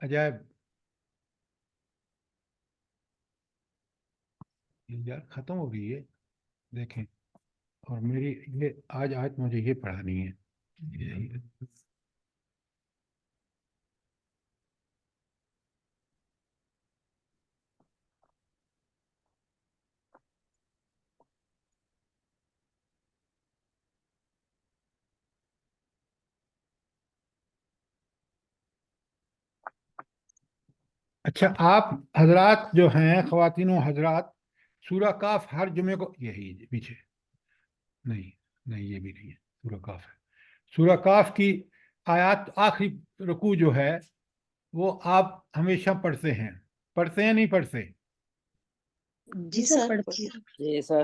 عجائب. یہ یار ختم ہو گئی ہے دیکھیں. اور میری یہ آج مجھے یہ پڑھانی ہے. اچھا آپ حضرات جو ہیں، خواتین و حضرات، سورہ کاف ہر جمعے کو، یہی پیچھے نہیں نہیں یہ بھی نہیں ہے، سورہ کاف ہے. سورہ کاف کی آیات آخری رکوع جو ہے وہ آپ ہمیشہ پڑھتے ہیں نہیں پڑھتے؟ جی سر پڑھتی ہوں. جی سر.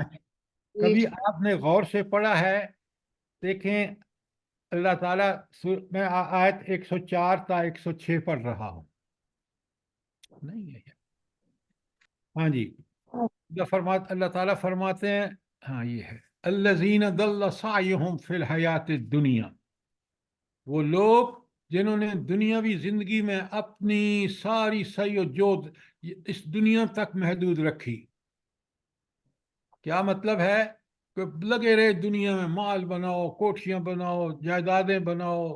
کبھی آپ نے غور سے پڑھا ہے؟ دیکھیں اللہ تعالیٰ میں آیت 104 تا 106 پڑھ رہا ہوں. نہیں ہے ہاں جی. اللہ تعالیٰ فرماتے ہیں، ہاں یہ ہے، الذین ضل سعیہم فی الحیات الدنیا، وہ لوگ جنہوں نے دنیاوی زندگی میں اپنی ساری سعی و جہد اس دنیا تک محدود رکھی. کیا مطلب ہے؟ کہ لگے رہے دنیا میں، مال بناؤ، کوٹھیاں بناؤ، جائیدادیں بناؤ،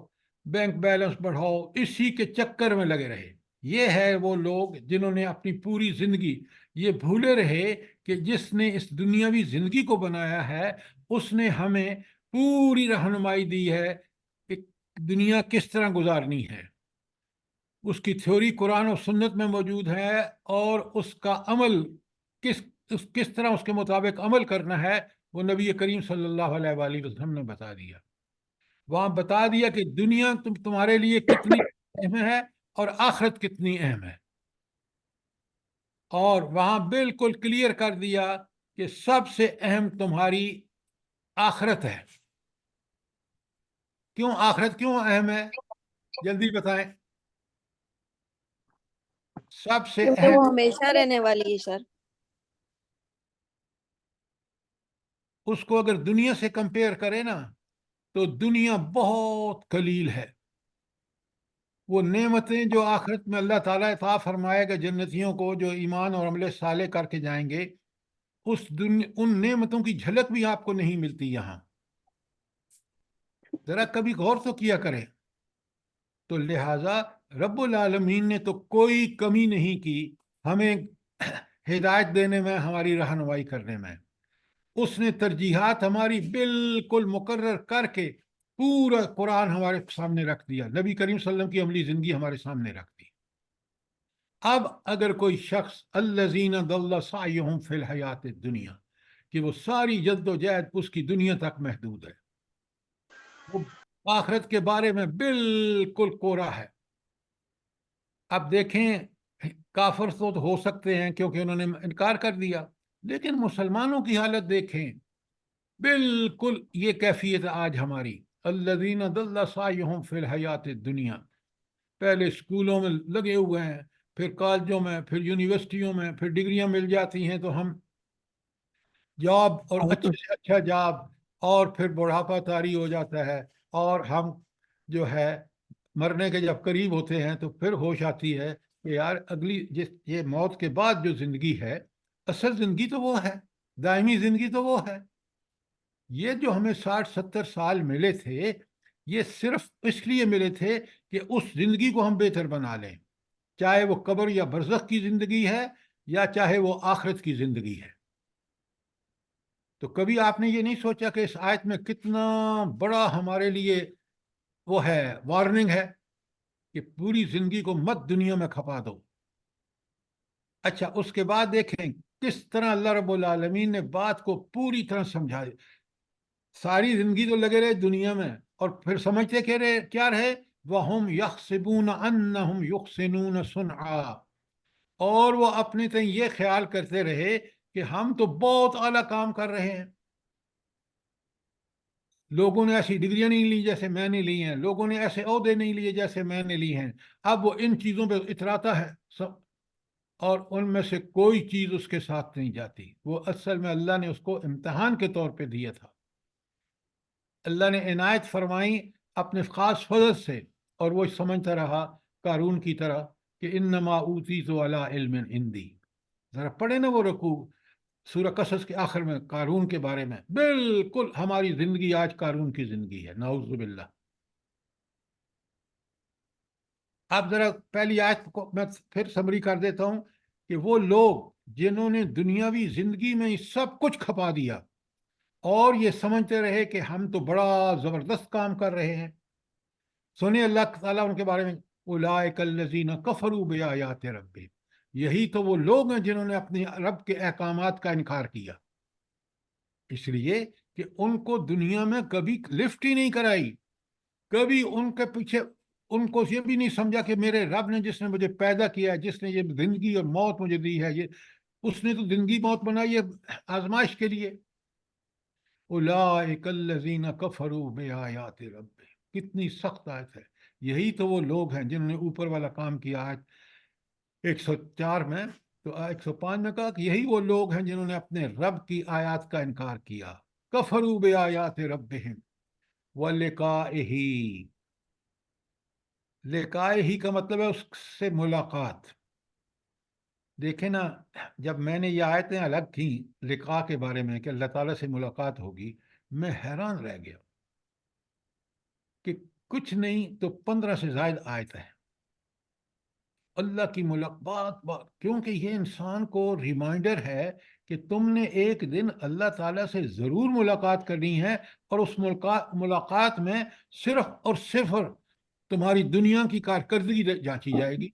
بینک بیلنس بڑھاؤ، اسی کے چکر میں لگے رہے. یہ ہے وہ لوگ جنہوں نے اپنی پوری زندگی یہ بھولے رہے کہ جس نے اس دنیاوی زندگی کو بنایا ہے اس نے ہمیں پوری رہنمائی دی ہے کہ دنیا کس طرح گزارنی ہے. اس کی تھیوری قرآن و سنت میں موجود ہے، اور اس کا عمل کس طرح اس کے مطابق عمل کرنا ہے وہ نبی کریم صلی اللہ علیہ وآلہ وسلم نے بتا دیا. وہاں بتا دیا کہ دنیا تمہارے لیے کتنی اہم ہے اور آخرت کتنی اہم ہے. اور وہاں بالکل کلیئر کر دیا کہ سب سے اہم تمہاری آخرت ہے. کیوں آخرت کیوں اہم ہے؟ جلدی بتائیں. سب سے کیونکہ اہم وہ ہمیشہ رہنے والی ہے سر. اس کو اگر دنیا سے کمپیئر کرے نا تو دنیا بہت قلیل ہے. وہ نعمتیں جو آخرت میں اللہ تعالیٰ عطا فرمائے گا جنتیوں کو جو ایمان اور عمل صالح کر کے جائیں گے، ان نعمتوں کی جھلک بھی آپ کو نہیں ملتی یہاں. ذرا کبھی غور تو کیا کریں. تو لہٰذا رب العالمین نے تو کوئی کمی نہیں کی ہمیں ہدایت دینے میں، ہماری رہنمائی کرنے میں. اس نے ترجیحات ہماری بالکل مقرر کر کے پورا قرآن ہمارے سامنے رکھ دیا، نبی کریم صلی اللہ علیہ وسلم کی عملی زندگی ہمارے سامنے رکھ دی. اب اگر کوئی شخص الذین ضل سعیہم فی الحیات الدنیا، کہ وہ ساری جد و جہد اس کی دنیا تک محدود ہے، وہ آخرت کے بارے میں بالکل کورا ہے. اب دیکھیں کافر تو ہو سکتے ہیں کیونکہ انہوں نے انکار کر دیا، لیکن مسلمانوں کی حالت دیکھیں، بالکل یہ کیفیت آج ہماری. الذین ضل سعیہم فی الحیات الدنیا، پہلے اسکولوں میں لگے ہوئے ہیں، پھر کالجوں میں، پھر یونیورسٹیوں میں، پھر ڈگریاں مل جاتی ہیں تو ہم جاب، اور اچھے سے اچھا جاب، اور پھر بڑھاپا طاری ہو جاتا ہے، اور ہم جو ہے مرنے کے جب قریب ہوتے ہیں تو پھر ہوش آتی ہے کہ یار اگلی یہ موت کے بعد جو زندگی ہے، اصل زندگی تو وہ ہے، دائمی زندگی تو وہ ہے. یہ جو ہمیں 60-70 سال ملے تھے، یہ صرف اس لیے ملے تھے کہ اس زندگی کو ہم بہتر بنا لیں، چاہے وہ قبر یا برزخ کی زندگی ہے یا چاہے وہ آخرت کی زندگی ہے. تو کبھی آپ نے یہ نہیں سوچا کہ اس آیت میں کتنا بڑا ہمارے لیے وہ ہے، وارننگ ہے کہ پوری زندگی کو مت دنیا میں کھپا دو. اچھا اس کے بعد دیکھیں کس طرح اللہ رب العالمین نے بات کو پوری طرح سمجھا. ساری زندگی تو لگے رہے دنیا میں، اور پھر سمجھتے کیا رہے؟ وَهُمْ يَحْسِبُونَ أَنَّهُمْ يُحْسِنُونَ صُنْعًا، اور وہ اپنے تئیں یہ خیال کرتے رہے کہ ہم تو بہت اعلیٰ کام کر رہے ہیں. لوگوں نے ایسی ڈگریاں نہیں لی جیسے میں نے لی ہیں، لوگوں نے ایسے عہدے نہیں لیے جیسے میں نے لی ہیں. اب وہ ان چیزوں پہ اتراتا ہے سب، اور ان میں سے کوئی چیز اس کے ساتھ نہیں جاتی. وہ اصل میں اللہ نے اس کو امتحان کے طور پہ دیا تھا. اللہ نے عنایت فرمائی اپنے خاص فضل سے، اور وہ سمجھتا رہا قارون کی طرح کہ انما اوتیتو علی علم عندی. ذرا پڑھے نا وہ رکوع سورہ قصص کے آخر میں قارون کے بارے میں. بالکل ہماری زندگی آج قارون کی زندگی ہے، نعوذ باللہ. اب ذرا پہلی آیت کو میں پھر سمری کر دیتا ہوں کہ وہ لوگ جنہوں نے دنیاوی زندگی میں سب کچھ کھپا دیا اور یہ سمجھتے رہے کہ ہم تو بڑا زبردست کام کر رہے ہیں. سنیں اللہ تعالیٰ ان کے بارے میں، اولئک الذین کفروا بآیات ربہم، یہی تو وہ لوگ ہیں جنہوں نے اپنی رب کے احکامات کا انکار کیا، اس لیے کہ ان کو دنیا میں کبھی لفٹ ہی نہیں کرائی، کبھی ان کے پیچھے ان کو یہ بھی نہیں سمجھا کہ میرے رب نے جس نے مجھے پیدا کیا ہے، جس نے یہ زندگی اور موت مجھے دی ہے، یہ اس نے تو زندگی موت بنائی ہے آزمائش کے لیے. اولئک الذین کفروا بآیات ربہم، کتنی سخت آیت ہے. یہی تو وہ لوگ ہیں جنہوں نے اوپر والا کام کیا. آیت 104 میں تو 105 میں کہا کہ یہی وہ لوگ ہیں جنہوں نے اپنے رب کی آیات کا انکار کیا. کفروا بآیات ربہم ولقائہ، لقائہ کا مطلب ہے اس سے ملاقات. دیکھیں نا، جب میں نے یہ آیتیں الگ تھیں لقاء کے بارے میں کہ اللہ تعالیٰ سے ملاقات ہوگی، میں حیران رہ گیا کہ کچھ نہیں تو 15 سے زائد آیت ہے اللہ کی ملاقات. کیونکہ یہ انسان کو ریمائنڈر ہے کہ تم نے ایک دن اللہ تعالیٰ سے ضرور ملاقات کرنی ہے، اور اس ملاقات میں صرف اور صرف تمہاری دنیا کی کارکردگی جانچی جائے گی.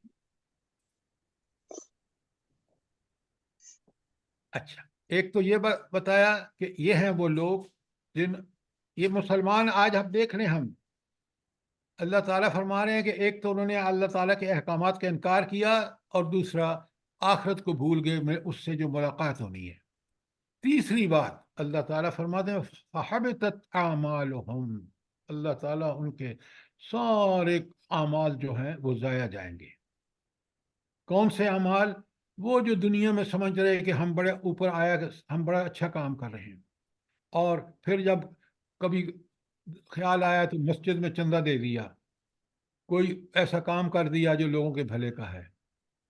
اچھا، ایک تو یہ بتایا کہ یہ ہیں وہ لوگ یہ مسلمان آج ہم دیکھ رہے ہیں، ہم اللہ تعالیٰ فرما رہے ہیں کہ ایک تو انہوں نے اللہ تعالیٰ کے احکامات کا انکار کیا، اور دوسرا آخرت کو بھول گئے اس سے جو ملاقات ہونی ہے. تیسری بات اللہ تعالیٰ فرماتے ہیں فَحَبِطَتْ أَعْمَالُهُمْ، اللہ تعالیٰ ان کے سارے اعمال جو ہیں وہ ضائع جائیں گے. کون سے اعمال؟ وہ جو دنیا میں سمجھ رہے کہ ہم بڑے اوپر آیا، ہم بڑا اچھا کام کر رہے ہیں، اور پھر جب کبھی خیال آیا تو مسجد میں چندہ دے دیا، کوئی ایسا کام کر دیا جو لوگوں کے بھلے کا ہے،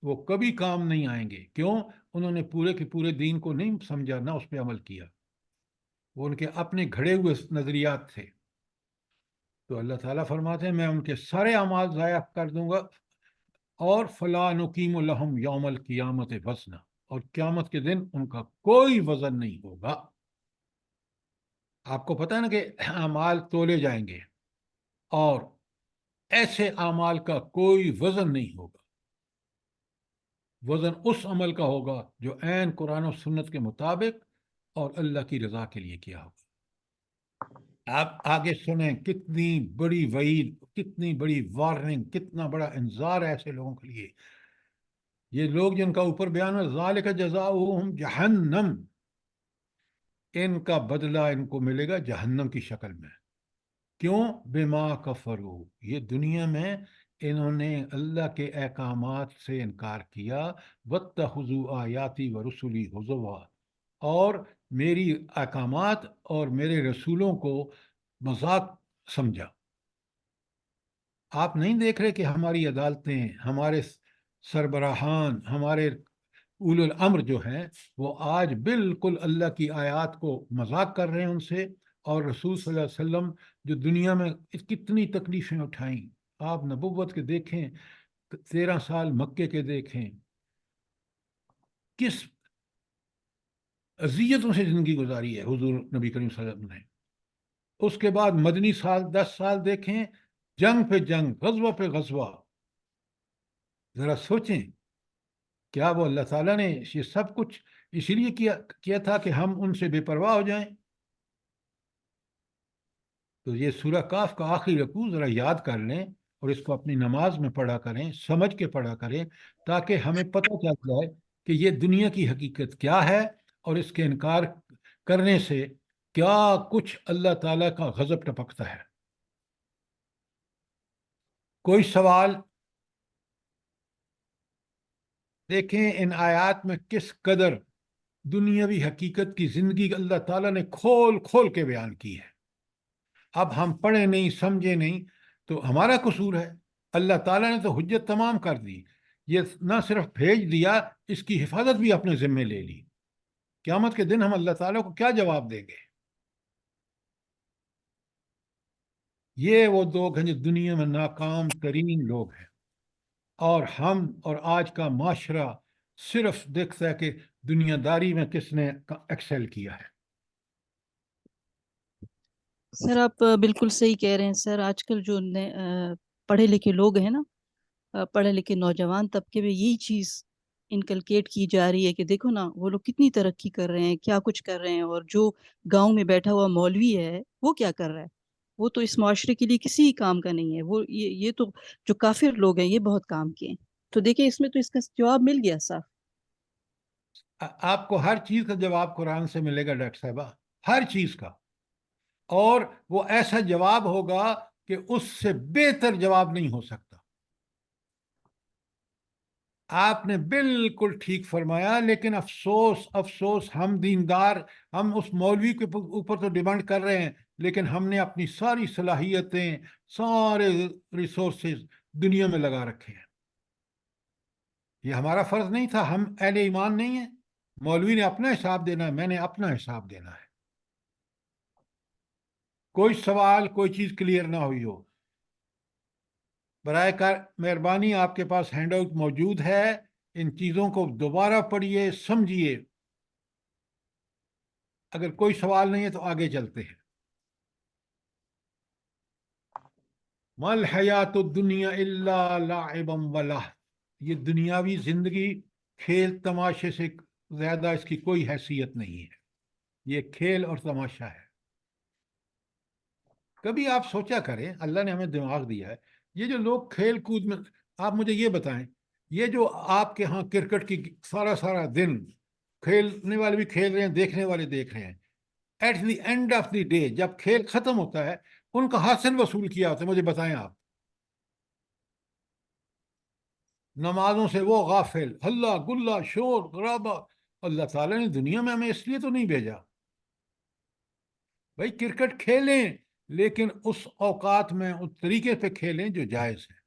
وہ کبھی کام نہیں آئیں گے. کیوں؟ انہوں نے پورے کے پورے دین کو نہیں سمجھا، نہ اس پہ عمل کیا، وہ ان کے اپنے گھڑے ہوئے نظریات تھے. تو اللہ تعالیٰ فرماتے ہیں میں ان کے سارے اعمال ضائع کر دوں گا، اور فلا نقیم لہم یوم القیامت وزنا، اور قیامت کے دن ان کا کوئی وزن نہیں ہوگا. آپ کو پتہ ہے نا کہ اعمال تولے جائیں گے، اور ایسے اعمال کا کوئی وزن نہیں ہوگا. وزن اس عمل کا ہوگا جو عین قرآن و سنت کے مطابق اور اللہ کی رضا کے لیے کیا ہوگا. آپ آگے سنیں کتنی بڑی وعید، کتنی بڑی وارننگ، کتنا بڑا انذار ہے ایسے لوگوں کے لیے. یہ لوگ جن کا اوپر بیان ہے ذالک جزاؤہم جہنم، ان کا بدلہ ان کو ملے گا جہنم کی شکل میں. کیوں؟ بما کفروا، یہ دنیا میں انہوں نے اللہ کے احکامات سے انکار کیا، واتخذوا آیاتی ورسلی ہزوا، اور میری احکامات اور میرے رسولوں کو مذاق سمجھا. آپ نہیں دیکھ رہے کہ ہماری عدالتیں، ہمارے سربراہان، ہمارے اولو الامر جو ہیں وہ آج بالکل اللہ کی آیات کو مذاق کر رہے ہیں ان سے، اور رسول صلی اللہ علیہ وسلم جو دنیا میں کتنی تکلیفیں اٹھائیں. آپ نبوت کے دیکھیں، 13 سال مکے کے دیکھیں، کس اذیتوں سے زندگی گزاری ہے حضور نبی کریم صلی اللہ علیہ وسلم نے. اس کے بعد مدنی سال 10 سال دیکھیں، جنگ پہ جنگ، غزوہ پہ غزوہ. ذرا سوچیں، کیا وہ اللہ تعالیٰ نے یہ سب کچھ اسی لیے کیا تھا کہ ہم ان سے بے پرواہ ہو جائیں؟ تو یہ سورہ کاف کا آخری رکوع ذرا یاد کر لیں، اور اس کو اپنی نماز میں پڑھا کریں، سمجھ کے پڑھا کریں، تاکہ ہمیں پتہ چل جائے کہ یہ دنیا کی حقیقت کیا ہے، اور اس کے انکار کرنے سے کیا کچھ اللہ تعالیٰ کا غضب ٹپکتا ہے. کوئی سوال؟ دیکھیں ان آیات میں کس قدر دنیاوی حقیقت کی زندگی اللہ تعالیٰ نے کھول کھول کے بیان کی ہے. اب ہم پڑھے نہیں، سمجھے نہیں، تو ہمارا قصور ہے. اللہ تعالیٰ نے تو حجت تمام کر دی یہ نہ صرف بھیج دیا، اس کی حفاظت بھی اپنے ذمے لے لی. قیامت کے دن ہم اللہ تعالیٰ کو کیا جواب دیں گے؟ یہ وہ لوگ ہیں جو دنیا میں ناکام ترین لوگ ہیں، اور ہم اور آج کا معاشرہ صرف دیکھتا ہے کہ دنیا داری میں کس نے ایکسل کیا ہے. سر آپ بالکل صحیح کہہ رہے ہیں سر. آج کل جو پڑھے لکھے لوگ ہیں نا، پڑھے لکھے نوجوان طبقے میں یہی چیز انکلکیٹ کی جا رہی ہے کہ دیکھو نا وہ لوگ کتنی ترقی کر رہے ہیں، کیا کچھ کر رہے ہیں، اور جو گاؤں میں بیٹھا ہوا مولوی ہے وہ کیا کر رہا ہے؟ وہ تو اس معاشرے کے لیے کسی کام کا نہیں ہے. وہ یہ تو جو کافر لوگ ہیں یہ بہت کام کے ہیں. تو دیکھیں اس میں تو اس کا جواب مل گیا صاحب. آپ کو ہر چیز کا جواب قرآن سے ملے گا ڈاکٹر صاحبہ، ہر چیز کا. اور وہ ایسا جواب ہوگا کہ اس سے بہتر جواب نہیں ہو سکتا. آپ نے بالکل ٹھیک فرمایا، لیکن افسوس افسوس ہم دیندار، ہم اس مولوی کے اوپر تو ڈیمانڈ کر رہے ہیں، لیکن ہم نے اپنی ساری صلاحیتیں، سارے ریسورسز دنیا میں لگا رکھے ہیں. یہ ہمارا فرض نہیں تھا؟ ہم اہل ایمان نہیں ہیں؟ مولوی نے اپنا حساب دینا ہے، میں نے اپنا حساب دینا ہے. کوئی سوال، کوئی چیز کلیئر نہ ہوئی ہو، برائے کار مہربانی آپ کے پاس ہینڈ آؤٹ موجود ہے، ان چیزوں کو دوبارہ پڑھیے، سمجھیے. اگر کوئی سوال نہیں ہے تو آگے چلتے ہیں. ما الحیات الدنیا الا لعب ولہو، یہ دنیاوی زندگی کھیل تماشے سے زیادہ اس کی کوئی حیثیت نہیں ہے. یہ کھیل اور تماشا ہے. کبھی آپ سوچا کریں، اللہ نے ہمیں دماغ دیا ہے، یہ جو لوگ کھیل کود میں، آپ مجھے یہ بتائیں، یہ جو آپ کے ہاں کرکٹ کی سارا سارا دن کھیلنے والے بھی کھیل رہے ہیں، دیکھنے والے دیکھ رہے ہیں، at the end of the day جب کھیل ختم ہوتا ہے ان کا حاصل وصول کیا ہوتا ہے؟ مجھے بتائیں آپ. نمازوں سے وہ غافل، ہلہ گلہ شور غرابہ. اللہ تعالیٰ نے دنیا میں ہمیں اس لیے تو نہیں بھیجا. بھائی کرکٹ کھیلیں، لیکن اس اوقات میں اس طریقے پہ کھیلیں جو جائز ہے.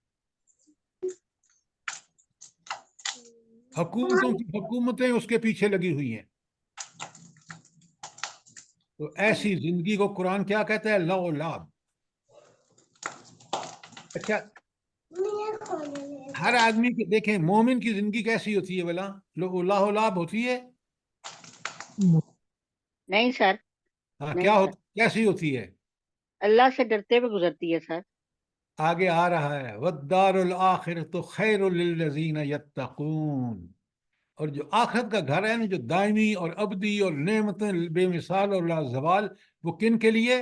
حکومتیں اس کے پیچھے لگی ہوئی ہیں. تو ایسی زندگی کو قرآن کیا کہتا ہے؟ لو لاب. اچھا، ہر آدمی کی دیکھیں، مومن کی زندگی کیسی ہوتی ہے بلا؟ لو لاب ہوتی ہے؟ نہیں سر، ہاں، نہیں سر، کیسی ہوتی ہے؟ اللہ سے ڈرتے ہوئے گزرتی ہے سر. آگے آ رہا ہے، وَالدَّارُ الْآخِرَةُ خَيْرٌ لِلَّذِينَ يَتَّقُونَ. اور جو آخرت کا گھر ہے نا، جو دائمی اور ابدی اور نعمتیں بے مثال اور لازوال، وہ کن کے لیے؟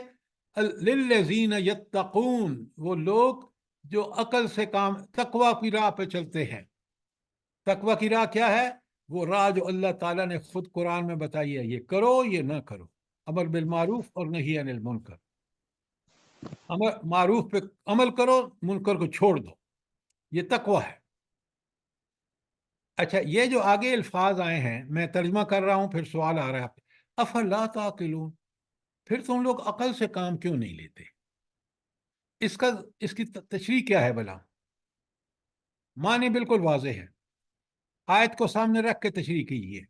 لِلَّذِينَ يَتَّقُونَ، وہ لوگ جو عقل سے کام، تقوی کی راہ پہ چلتے ہیں. تقوی کی راہ کیا ہے؟ وہ راہ جو اللہ تعالیٰ نے خود قرآن میں بتائی ہے، یہ کرو یہ نہ کرو، امر بالمعروف اور نہی عن المنکر. معروف پہ عمل کرو، منکر کو چھوڑ دو، یہ تقوی ہے. اچھا، یہ جو آگے الفاظ آئے ہیں میں ترجمہ کر رہا ہوں، پھر سوال آ رہا ہے آپ سے، افلا تعقلون، پھر تم لوگ عقل سے کام کیوں نہیں لیتے؟ اس کی تشریح کیا ہے بلا؟ معنی بالکل واضح ہے، آیت کو سامنے رکھ کے تشریح کیجیے.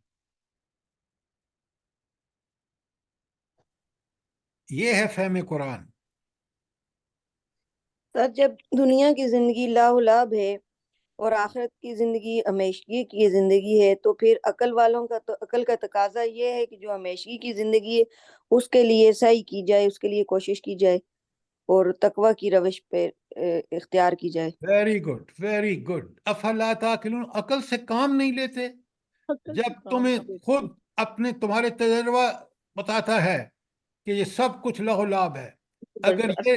یہ ہے فہم قرآن. سر جب دنیا کی زندگی لاحلاب ہے اور آخرت کی زندگی ہمیشگی کی زندگی ہے، تو پھر عقل والوں کا، تو عقل کا تقاضا یہ ہے کہ جو ہمیشگی کی زندگی ہے اس کے لیے سعی کی جائے، اس کے لیے کوشش کی جائے اور تقوی کی روش پہ اختیار کی جائے. Very good, very good. افلا تعقلون، عقل سے کام نہیں لیتے؟ جب تمہیں خود تمہارے تجربہ بتاتا ہے کہ یہ سب کچھ لہو لاب ہے، اگر یہ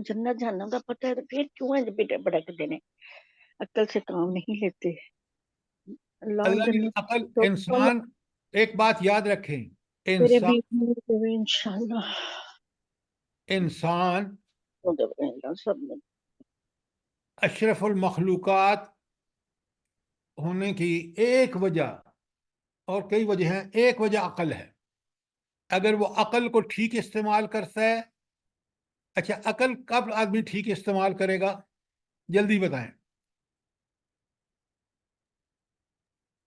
جنت جہنم کا پتہ ہے تو پھر کیوں ہے بیٹے بھڑکتے ہیں؟ عقل سے کام نہیں لیتے. اللہ نے عقل، انسان، ایک بات یاد رکھیں، انشاءاللہ انسان سب میں اشرف المخلوقات ہونے کی ایک وجہ، اور کئی وجہ ہیں، ایک وجہ عقل ہے. اگر وہ عقل کو ٹھیک استعمال کرتا ہے. اچھا، عقل کب آدمی ٹھیک استعمال کرے گا؟ جلدی بتائیں.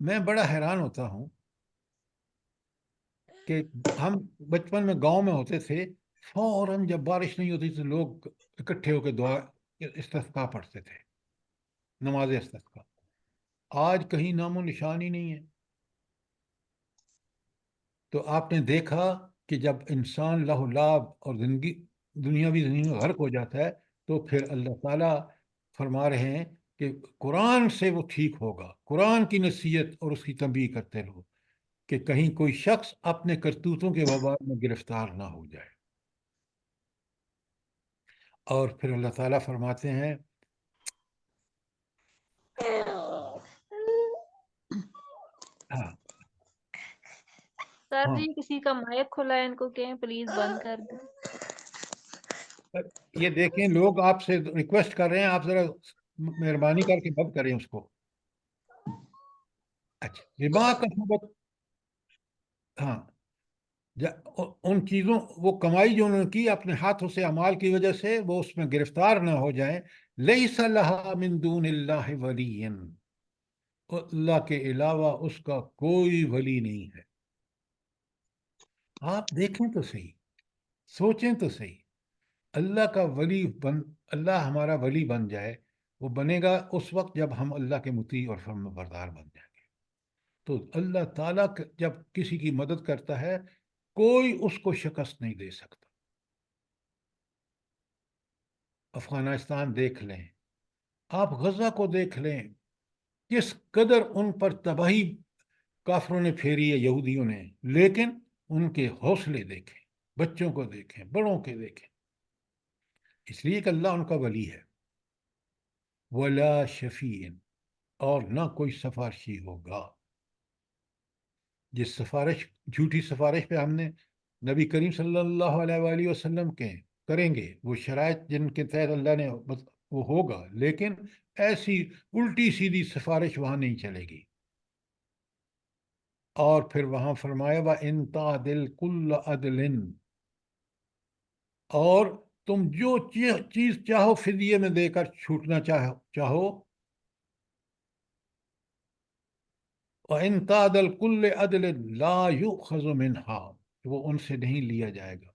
میں بڑا حیران ہوتا ہوں کہ ہم بچپن میں گاؤں میں ہوتے تھے، فوراً جب بارش نہیں ہوتی تو لوگ اکٹھے ہو کے دعا استسقا پڑھتے تھے، نماز استسقا۔ آج کہیں نام و نشان ہی نہیں ہے۔ تو آپ نے دیکھا کہ جب انسان لہو لعب اور دنیاوی زندگی میں غرق ہو جاتا ہے تو پھر اللہ تعالیٰ فرما رہے ہیں کہ قرآن سے وہ ٹھیک ہوگا، قرآن کی نصیحت اور اس کی تنبیہ کرتے رہو کہ کہیں کوئی شخص اپنے کرتوتوں کے وبال میں گرفتار نہ ہو جائے۔ اور پھر اللہ تعالیٰ فرماتے ہیں ہاں سر ہاں جی کسی کا مائک کھلا ہے، ان کو کہیں پلیز بند کر دیں۔ یہ دیکھیں لوگ آپ سے ریکویسٹ کر رہے ہیں، آپ ذرا مہربانی کر کے بند کریں اس کو۔ اچھا، ربا کا سبق، ہاں، ان چیزوں، وہ کمائی جو انہوں نے کی اپنے ہاتھوں سے اعمال کی وجہ سے، وہ اس میں گرفتار نہ ہو جائیں۔ لیس لہا من دون اللہ ولی، اللہ کے علاوہ اس کا کوئی ولی نہیں ہے۔ آپ دیکھیں تو صحیح، سوچیں تو صحیح، اللہ کا ولی اللہ ہمارا ولی بن جائے، وہ بنے گا اس وقت جب ہم اللہ کے مطیع اور فرما بردار بن جائیں گے۔ تو اللہ تعالیٰ جب کسی کی مدد کرتا ہے کوئی اس کو شکست نہیں دے سکتا۔ افغانستان دیکھ لیں، آپ غزہ کو دیکھ لیں، کس قدر ان پر تباہی کافروں نے پھیری ہے، یہودیوں نے، لیکن ان کے حوصلے دیکھیں، بچوں کو دیکھیں، بڑوں کے دیکھیں، اس لیے کہ اللہ ان کا ولی ہے۔ ولا شفیع، اور نہ کوئی سفارشی ہوگا۔ جس سفارش، جھوٹی سفارش پہ ہم نے نبی کریم صلی اللہ علیہ وآلہ وسلم کے کریں گے، وہ شرائط جن کے تحت اللہ نے وہ ہوگا، لیکن ایسی الٹی سیدھی سفارش وہاں نہیں چلے گی۔ اور پھر وہاں فرمایا وَإِن تَعْدِلْ كُلَّ عَدْلٍ، اور تم جو چیز چاہو فدیے میں دے کر چھوٹنا چاہو، وَإِن تَعْدِلْ كُلَّ عَدْلٍ لَا يُؤْخَذُ مِنْهَا، وہ ان سے نہیں لیا جائے گا۔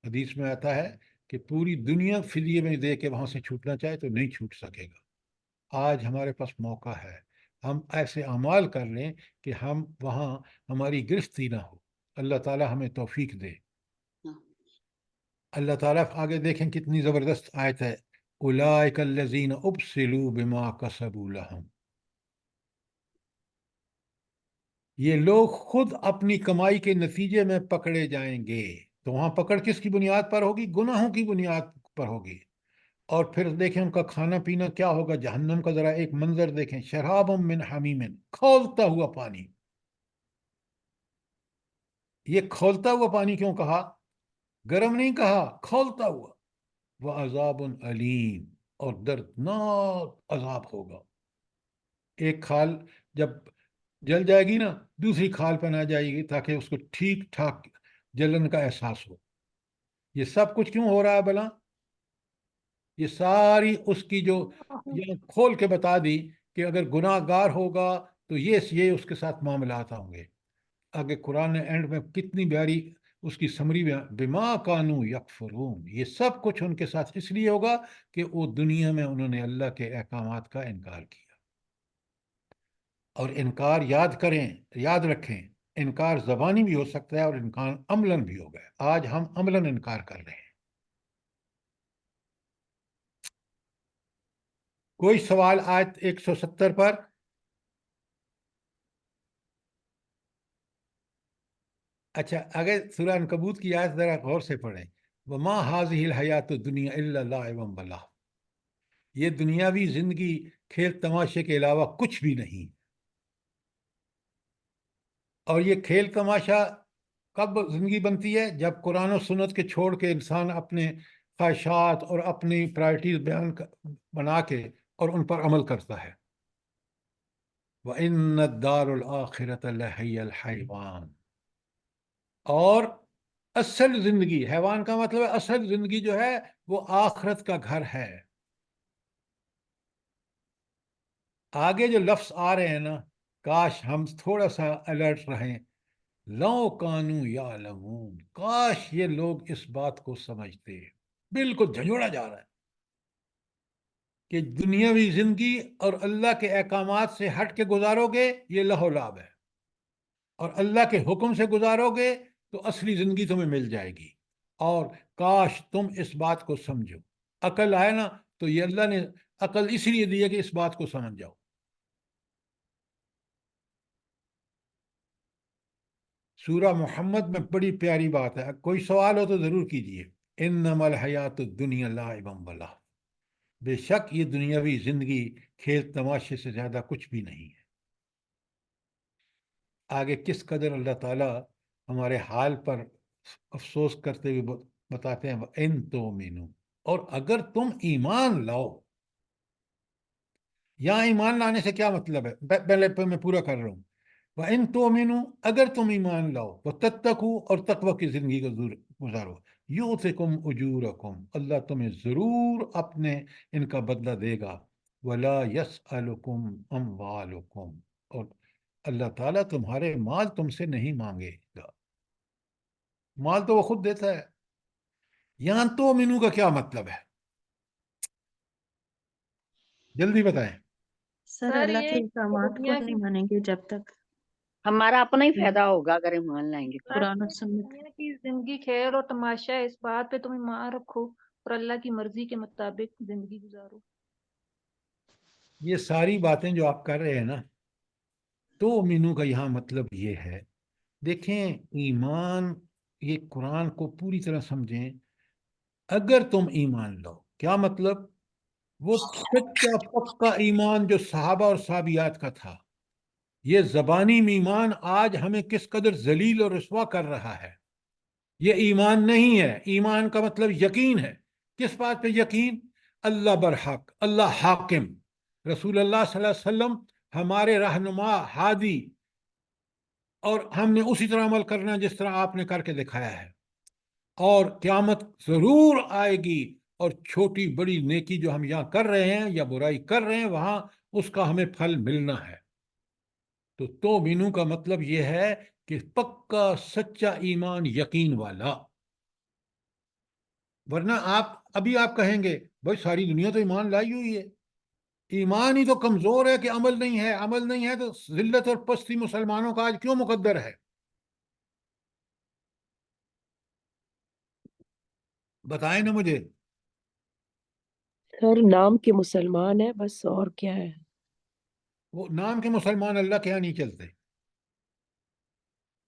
حدیث میں آتا ہے کہ پوری دنیا فدیے میں دے کے وہاں سے چھوٹنا چاہے تو نہیں چھوٹ سکے گا۔ آج ہمارے پاس موقع ہے، ہم ایسے اعمال کر لیں کہ ہم وہاں ہماری گرفتی نہ ہو۔ اللہ تعالیٰ ہمیں توفیق دے۔ اللہ تعالیٰ آگے دیکھیں کتنی زبردست آیت ہے، اولئک الذین ابسلوا بما کسبوا لہم، یہ لوگ خود اپنی کمائی کے نتیجے میں پکڑے جائیں گے۔ تو وہاں پکڑ کس کی بنیاد پر ہوگی؟ گناہوں کی بنیاد پر ہوگی۔ اور پھر دیکھیں ان کا کھانا پینا کیا ہوگا، جہنم کا ذرا ایک منظر دیکھیں، شراب من حمیم، کھولتا ہوا پانی۔ یہ کھولتا ہوا پانی کیوں کہا؟ گرم نہیں کہا، کھولتا ہوا۔ وعذاب علیم، اور دردناک عذاب ہوگا۔ ایک کھال جب جل جائے گی نا، دوسری کھال پہ نہ جائے گی تاکہ اس کو ٹھیک ٹھاک جلن کا احساس ہو۔ یہ سب کچھ کیوں ہو رہا ہے بھلا؟ یہ ساری اس کی جو یہ کھول کے بتا دی کہ اگر گناہ گار ہوگا تو یہ اس کے ساتھ معاملات ہوں گے۔ آگے قرآن نے اینڈ میں کتنی پیاری اس کی سمری میں، بما کانوا یکفرون، یہ سب کچھ ان کے ساتھ اس لیے ہوگا کہ وہ دنیا میں انہوں نے اللہ کے احکامات کا انکار کیا۔ اور انکار یاد رکھیں، انکار زبانی بھی ہو سکتا ہے اور انکار عملاً بھی ہوگا۔ آج ہم عملاً انکار کر رہے ہیں۔ کوئی سوال آیت 170 پر؟ اچھا، اگر سورہ عنکبوت کی آیت ذرا غور سے پڑھیں، وَمَا هَذِهِ الْحَيَاةُ الدُّنْيَا إِلَّا لَعِبٌ وَلَهْوٌ، یہ دنیاوی زندگی کھیل تماشے کے علاوہ کچھ بھی نہیں۔ اور یہ کھیل تماشا کب زندگی بنتی ہے؟ جب قرآن و سنت کے چھوڑ کے انسان اپنے خواہشات اور اپنی پرائرٹیز بنا کے اور ان پر عمل کرتا ہے۔ وَإِنَّ الدَّارُ الْآخِرَةَ لَهِيَ الْحَيْوَانُ، اور اصل زندگی، حیوان کا مطلب ہے اصل زندگی جو ہے وہ آخرت کا گھر ہے۔ آگے جو لفظ آ رہے ہیں نا، کاش ہم تھوڑا سا الرٹ رہیں. لو کانو یعلمون، کاش یہ لوگ اس بات کو سمجھتے. بالکل جھنجھوڑا جا رہا ہے کہ دنیاوی زندگی اور اللہ کے احکامات سے ہٹ کے گزارو گے یہ لہو لعب ہے، اور اللہ کے حکم سے گزارو گے تو اصلی زندگی تمہیں مل جائے گی. اور کاش تم اس بات کو سمجھو. عقل آئے نا تو یہ اللہ نے عقل اس لیے دی ہے کہ اس بات کو سمجھ جاؤ. سورہ محمد میں بڑی پیاری بات ہے، کوئی سوال ہو تو ضرور کیجیے. انما الحیات الدنیا لعب و لہو، بے شک یہ دنیاوی زندگی کھیل تماشے سے زیادہ کچھ بھی نہیں ہے. آگے کس قدر اللہ تعالیٰ ہمارے حال پر افسوس کرتے ہوئے بتاتے ہیں ان تؤمنوا، اور اگر تم ایمان لاؤ. یہاں ایمان لانے سے کیا مطلب ہے؟ پہلے میں پورا کر رہا ہوں. وَإِن تُؤْمِنُوا، اگر تم ایمان لاؤ، وَتَتَّقُوا، اور تقوی کی زندگی کو گزارو، یُؤْتِکُمْ أُجُورَکُمْ، اللہ تمہیں ضرور اپنے ان کا بدلہ دے گا. وَلَا يَسْأَلُكُمْ أَمْوَالُكُمْ، اور اللہ تعالیٰ تمہارے مال تم سے نہیں مانگے گا. مال تو وہ خود دیتا ہے. یہاں تؤمنوا کا کیا مطلب ہے؟ جلدی بتائیں. سر سر اللہ یہ کے احکامات کو دنیا نہیں کی مانیں گے جب تک ہمارا اپنا ہی فائدہ ہوگا اگر ایمان لائیں گے. قرآن اور سنت. دنیا کی زندگی کھیل اور تماشا ہے، اس بات پہ تم ایمان رکھو اور اللہ کی مرضی کے مطابق زندگی گزارو. یہ ساری باتیں جو آپ کر رہے ہیں نا، تو مینو کا یہاں مطلب یہ ہے. دیکھیں ایمان، یہ قرآن کو پوری طرح سمجھیں. اگر تم ایمان لو، کیا مطلب؟ وہ سچا پکا ایمان جو صحابہ اور صحابیات کا تھا. یہ زبانی ایمان آج ہمیں کس قدر ذلیل اور رسوا کر رہا ہے. یہ ایمان نہیں ہے. ایمان کا مطلب یقین ہے. کس بات پہ یقین؟ اللہ برحق، اللہ حاکم، رسول اللہ صلی اللہ علیہ وسلم ہمارے رہنما ہادی، اور ہم نے اسی طرح عمل کرنا جس طرح آپ نے کر کے دکھایا ہے. اور قیامت ضرور آئے گی، اور چھوٹی بڑی نیکی جو ہم یہاں کر رہے ہیں یا برائی کر رہے ہیں وہاں اس کا ہمیں پھل ملنا ہے. تو مینو کا مطلب یہ ہے کہ پکا سچا ایمان، یقین والا. ورنہ ابھی آپ کہیں گے بھائی ساری دنیا تو ایمان لائی ہوئی ہے، ایمان ہی تو کمزور ہے کہ عمل نہیں ہے. عمل نہیں ہے تو ذلت اور پستی مسلمانوں کا آج کیوں مقدر ہے؟ بتائیں نا مجھے. سر نام کے مسلمان ہے بس، اور کیا ہے. وہ نام کے مسلمان اللہ کے یہاں نہیں چلتے.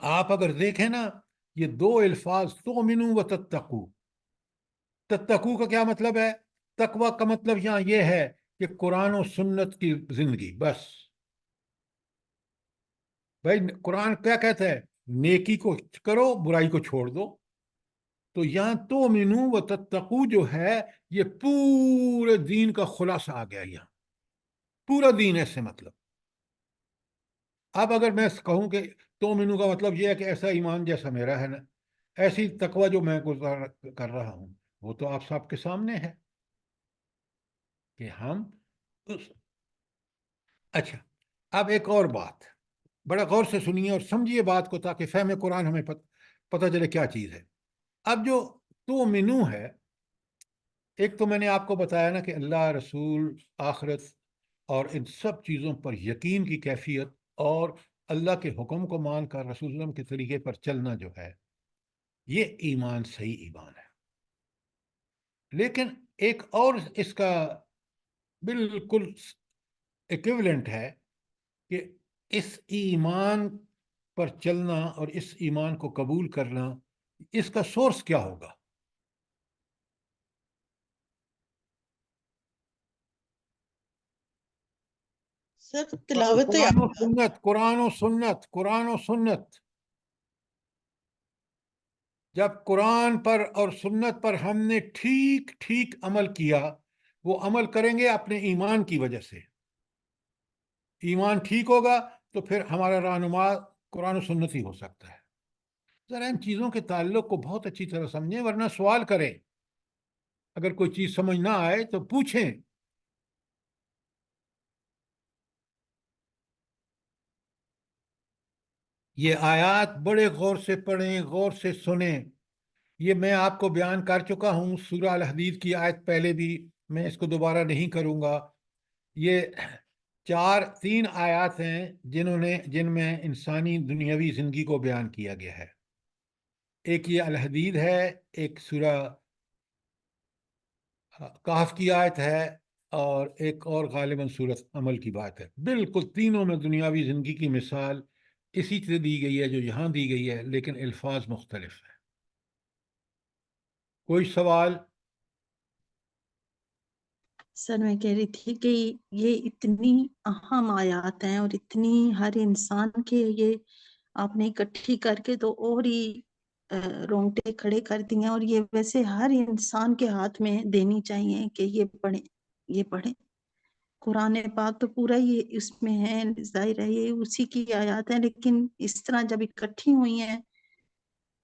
آپ اگر دیکھیں نا یہ دو الفاظ تؤمنوا و تتقوا. تتقوا کا کیا مطلب ہے؟ تقوی کا مطلب یہاں یہ ہے کہ قرآن و سنت کی زندگی. بس بھائی قرآن کیا کہتا ہے؟ نیکی کو کرو، برائی کو چھوڑ دو. تو یہاں تؤمنوا و تتقوا جو ہے یہ پورے دین کا خلاصہ آ گیا. یہاں پورا دین ایسے مطلب. اب اگر میں کہوں کہ تؤمنوا کا مطلب یہ ہے کہ ایسا ایمان جیسا میرا ہے نا، ایسی تقوی جو میں کر رہا ہوں، وہ تو آپ سب کے سامنے ہے کہ ہم اچھا. اب ایک اور بات بڑا غور سے سنیے اور سمجھیے بات کو تاکہ فہم قرآن ہمیں پتہ چلے کیا چیز ہے. اب جو تؤمنوا ہے، ایک تو میں نے آپ کو بتایا نا کہ اللہ، رسول، آخرت اور ان سب چیزوں پر یقین کی کیفیت، اور اللہ کے حکم کو مان کر رسول اللہ کے طریقے پر چلنا جو ہے، یہ ایمان صحیح ایمان ہے. لیکن ایک اور اس کا بالکل ایکویولنٹ ہے کہ اس ایمان پر چلنا اور اس ایمان کو قبول کرنا، اس کا سورس کیا ہوگا؟ سر تلاوت قرآن و سنت، قرآن و سنت، قرآن و سنت. جب قرآن پر اور سنت پر ہم نے ٹھیک ٹھیک عمل کیا، وہ عمل کریں گے اپنے ایمان کی وجہ سے. ایمان ٹھیک ہوگا تو پھر ہمارا رہنما قرآن و سنت ہی ہو سکتا ہے. ذرا ان چیزوں کے تعلق کو بہت اچھی طرح سمجھیں، ورنہ سوال کریں. اگر کوئی چیز سمجھ نہ آئے تو پوچھیں. یہ آیات بڑے غور سے پڑھیں، غور سے سنیں. یہ میں آپ کو بیان کر چکا ہوں سورہ الحدید کی آیت پہلے بھی، میں اس کو دوبارہ نہیں کروں گا. یہ تین آیات ہیں جن میں انسانی دنیاوی زندگی کو بیان کیا گیا ہے. ایک یہ الحدید ہے، ایک سورہ کہف کی آیت ہے، اور ایک اور غالباً سورۃ عمل کی بات ہے. بالکل تینوں میں دنیاوی زندگی کی مثال اسی طرح دی گئی ہے جو یہاں دی گئی ہے، لیکن الفاظ مختلف ہیں. کوئی سوال؟ سر میں کہہ رہی تھی کہ یہ اتنی اہم آیات ہیں اور اتنی ہر انسان کے یہ آپ نے اکٹھی کر کے تو اور ہی رونگٹے کھڑے کر دیے ہیں، اور یہ ویسے ہر انسان کے ہاتھ میں دینی چاہیے کہ یہ پڑھیں. قرآن پاک تو پورا ہی اس میں ہے، ظاہر ہے یہ اسی کی آیات ہیں، لیکن اس طرح جب اکٹھی ہوئی ہیں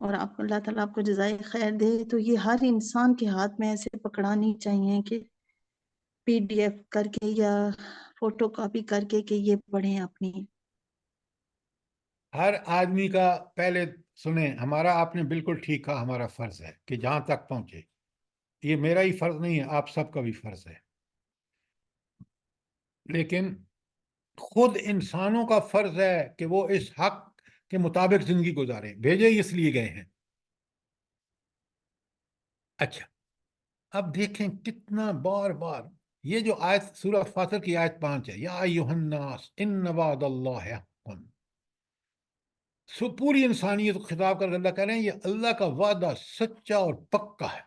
اور آپ اللہ تعالیٰ آپ کو جزائے خیر دے تو یہ ہر انسان کے ہاتھ میں ایسے پکڑانی چاہیے کہ پی ڈی ایف کر کے یا فوٹو کاپی کر کے کہ یہ پڑھیں اپنی. ہر آدمی کا پہلے سنیں، ہمارا آپ نے بالکل ٹھیک کہا، ہمارا فرض ہے کہ جہاں تک پہنچے. یہ میرا ہی فرض نہیں ہے، آپ سب کا بھی فرض ہے. لیکن خود انسانوں کا فرض ہے کہ وہ اس حق کے مطابق زندگی گزاریں. بھیجے اس لیے گئے ہیں. اچھا، اب دیکھیں کتنا بار بار یہ جو آیت سورہ فاطر کی آیت 5 ہے، یا ایھا الناس ان وعد اللہ حق. پوری انسانیت کو خطاب کر کے اللہ کہہ رہے ہیں یہ اللہ کا وعدہ سچا اور پکا ہے.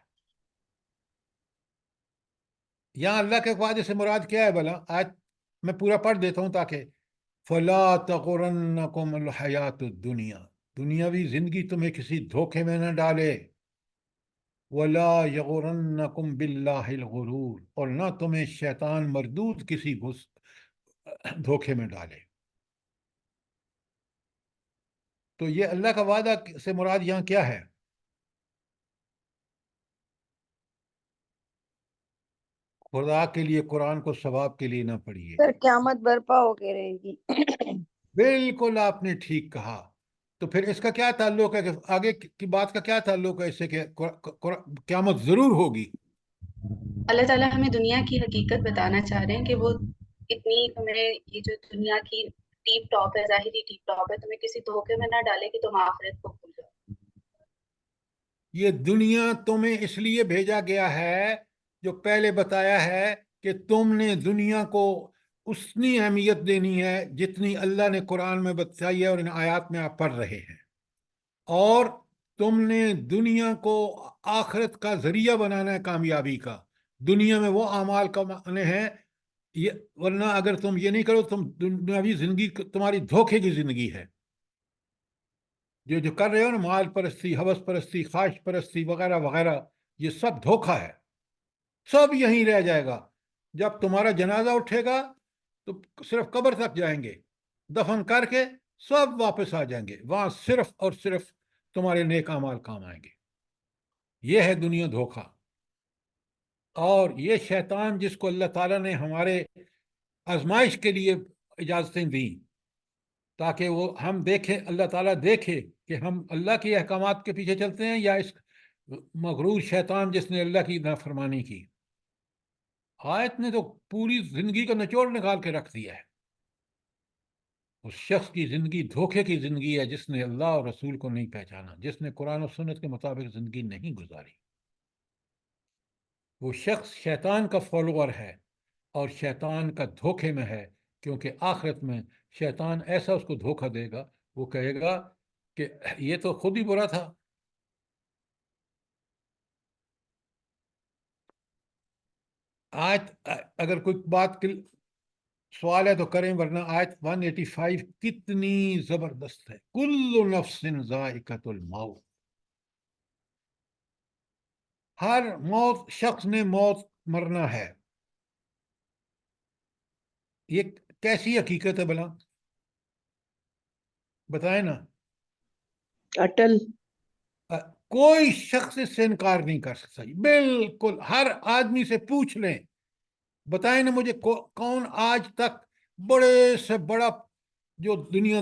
یہاں اللہ کے وعدے سے مراد کیا ہے بھلا؟ آج میں پورا پڑھ دیتا ہوں تاکہ فلا تغرنکم الحیات الدنیا، دنیاوی زندگی تمہیں کسی دھوکے میں نہ ڈالے. ولا یغرنکم باللہ الغرور، اور نہ تمہیں شیطان مردود کسی دھوکے میں ڈالے. تو یہ اللہ کا وعدہ سے مراد یہاں کیا ہے؟ خدا کے لیے قرآن کو ثواب کے لیے نہ پڑھیے. سر قیامت برپا ہو کے رہے گی. بالکل آپ نے ٹھیک کہا. تو پھر اس کا کیا تعلق ہے کہ آگے کی بات کا کیا تعلق ہے اس سے کہ قیامت ضرور ہوگی؟ اللہ تعالیٰ ہمیں دنیا کی حقیقت بتانا چاہ رہے ہیں کہ وہ اتنی تمہیں یہ جو دنیا کی ٹیپ ٹاپ ہے، ظاہری ٹیپ ٹاپ ہے، تمہیں کسی دھوکے میں نہ ڈالے کہ تم آخرت کو بھول جاؤ. یہ دنیا تمہیں اس لیے بھیجا گیا ہے جو پہلے بتایا ہے کہ تم نے دنیا کو اتنی اہمیت دینی ہے جتنی اللہ نے قرآن میں بتائی ہے اور ان آیات میں آپ پڑھ رہے ہیں. اور تم نے دنیا کو آخرت کا ذریعہ بنانا ہے کامیابی کا. دنیا میں وہ اعمال کرنے ہیں، ورنہ اگر تم یہ نہیں کرو تم دنیاوی زندگی تمہاری دھوکے کی زندگی ہے. جو کر رہے ہو نا، مال پرستی، ہوس پرستی، خواہش پرستی وغیرہ وغیرہ، یہ سب دھوکہ ہے. سب یہیں رہ جائے گا. جب تمہارا جنازہ اٹھے گا تو صرف قبر تک جائیں گے، دفن کر کے سب واپس آ جائیں گے. وہاں صرف اور صرف تمہارے نیک اعمال کام آئیں گے. یہ ہے دنیا دھوکہ. اور یہ شیطان جس کو اللہ تعالیٰ نے ہمارے آزمائش کے لیے اجازتیں دیں تاکہ وہ ہم دیکھیں، اللہ تعالیٰ دیکھے کہ ہم اللہ کے احکامات کے پیچھے چلتے ہیں یا اس مغرور شیطان جس نے اللہ کی نافرمانی کی. آیت نے تو پوری زندگی کا نچوڑ نکال کے رکھ دیا ہے. اس شخص کی زندگی دھوکے کی زندگی ہے جس نے اللہ اور رسول کو نہیں پہچانا، جس نے قرآن و سنت کے مطابق زندگی نہیں گزاری. وہ شخص شیطان کا فالوور ہے اور شیطان کا دھوکے میں ہے، کیونکہ آخرت میں شیطان ایسا اس کو دھوکہ دے گا، وہ کہے گا کہ یہ تو خود ہی برا تھا. آج اگر کوئی بات سوال ہے تو کریں، ورنہ آیت 185 کتنی زبردست ہے. کل نفس ذائقۃ الموت، ہر شخص نے موت مرنا ہے. یہ کیسی حقیقت ہے بھلا؟ بتائیں نا. اٹل. کوئی شخص اس سے انکار نہیں کر سکتا. بالکل ہر آدمی سے پوچھ لیں، بتائیں نا مجھے کون آج تک بڑے سے بڑا جو دنیا